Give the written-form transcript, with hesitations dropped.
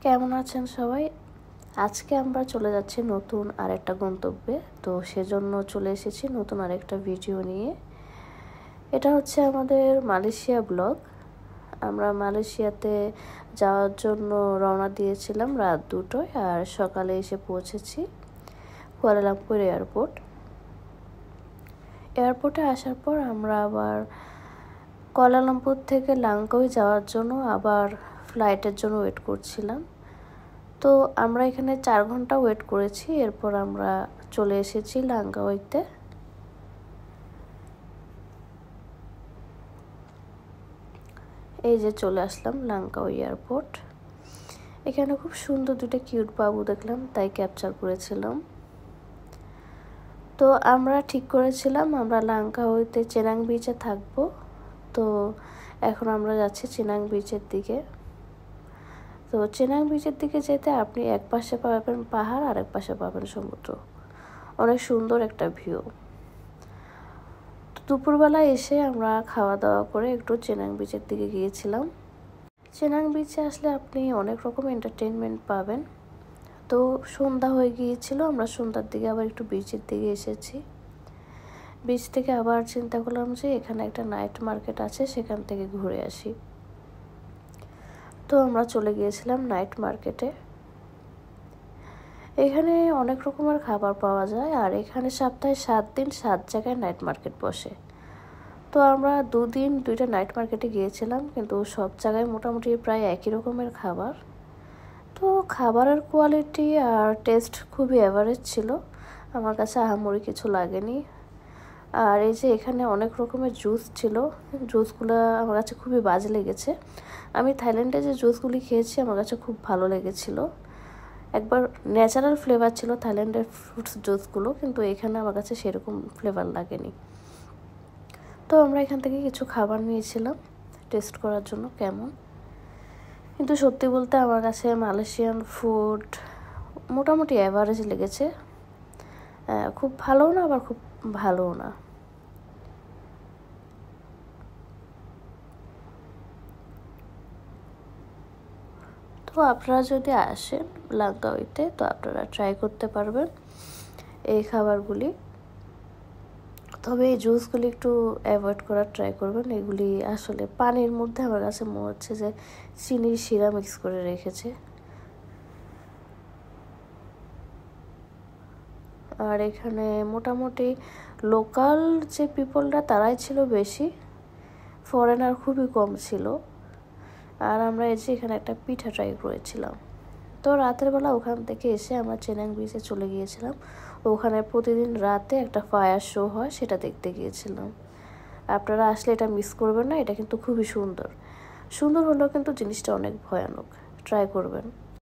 কেমন আছেন সবাই? আজকে আমরা চলে যাচ্ছি নতুন আরেকটা গন্তব্যে। তো সেজন্য চলে এসেছি নতুন আরেকটা ভিডিও নিয়ে। এটা হচ্ছে আমাদের মালয়েশিয়া ব্লগ। আমরা মালয়েশিয়াতে যাওয়ার জন্য রওনা দিয়েছিলাম রাত 2টায়, আর সকালে এসে পৌঁছেছি কুয়ালালামপুর এয়ারপোর্টে আসার পর আমরা আবার কুয়ালালামপুর থেকে লাংকাউই যাওয়ার জন্য আবার ফ্লাইটের জন্য ওয়েট করছিলাম। তো আমরা এখানে 4 ঘন্টা ওয়েট করেছি। এরপর আমরা চলে এসেছি লাংকাউইতে। এই যে চলে আসলাম লাংকাউই এয়ারপোর্ট। এখানে খুব সুন্দর দুটো কিউট বাবু দেখলাম, তাই ক্যাপচার করেছিলাম। তো আমরা ঠিক করেছিলাম আমরা লাংকাউইতে চেনাং বিচে থাকবো। তো এখন আমরা যাচ্ছি চেনাং বিচের দিকে। তো চেনাং বিচের দিকে যেতে আপনি এক পাশে পাবেন পাহাড় আর এক পাশে পাবেন সমুদ্র। অনেক সুন্দর একটা ভিউ। দুপুরবেলা এসে আমরা খাওয়া দাওয়া করে একটু চেনাং বিচের দিকে গিয়েছিলাম। চেনাং বিচে আসলে আপনি অনেক রকম এন্টারটেনমেন্ট পাবেন। তো সন্ধ্যা হয়ে গিয়েছিল, আমরা সন্ধ্যার দিকে আবার একটু বিচের দিকে এসেছি। বিচ থেকে আবার চিন্তা করলাম যে এখানে একটা নাইট মার্কেট আছে, সেখান থেকে ঘুরে আসি। তো আমরা চলে গিয়েছিলাম নাইট মার্কেটে। এখানে অনেক রকমের খাবার পাওয়া যায়, আর এখানে সপ্তাহে 7 দিন 7 জায়গায় নাইট মার্কেট বসে। তো আমরা 2 দিন 2টা নাইট মার্কেটে গিয়েছিলাম, কিন্তু সব জায়গায় মোটামুটি প্রায় একই রকমের খাবার। তো খাবারের কোয়ালিটি আর টেস্ট খুবই অ্যাভারেজ ছিল, আমার কাছে আহামরি কিছু লাগেনি। আর এই যে এখানে অনেক রকমের জুস ছিল, জুসগুলো আমার কাছে খুবই বাজে লেগেছে। আমি থাইল্যান্ডে যে জুসগুলি খেয়েছি আমার কাছে খুব ভালো লেগেছিল। একবার ন্যাচারাল ফ্লেভার ছিল থাইল্যান্ডের ফ্রুটস জুসগুলো, কিন্তু এখানে আমার কাছে সেরকম ফ্লেভার লাগেনি। তো আমরা এখান থেকে কিছু খাবার নিয়েছিলাম টেস্ট করার জন্য কেমন। কিন্তু সত্যি বলতে আমার কাছে মালয়েশিয়ান ফুড মোটামুটি অ্যাভারেজ লেগেছে। খুব ভালোও না, আবার খুব ভালোও না। তো আপনারা যদি আসেন লাংকাউইতে, তো আপনারা ট্রাই করতে পারবেন এই খাবারগুলি। তবে এই জুসগুলি একটু অ্যাভয়েড করার ট্রাই করবেন। এগুলি আসলে পানির মধ্যে আমার কাছে মনে হচ্ছে যে চিনির শিরা মিক্স করে রেখেছে। আর এখানে মোটামুটি লোকাল যে পিপলরা তারাই ছিল বেশি, ফরেনার খুবই কম ছিল। আর আমরা এই যে এখানে একটা পিঠা ট্রাই করেছিলাম। তো রাতের বেলা ওখান থেকে এসে আমরা চেনাং বিচে চলে গিয়েছিলাম। ওখানে প্রতিদিন রাতে একটা ফায়ার শো হয়, সেটা দেখতে গিয়েছিলাম। আপনারা আসলে এটা মিস করবেন না, এটা কিন্তু খুবই সুন্দর হলেও কিন্তু জিনিসটা অনেক ভয়ানক। ট্রাই করবেন।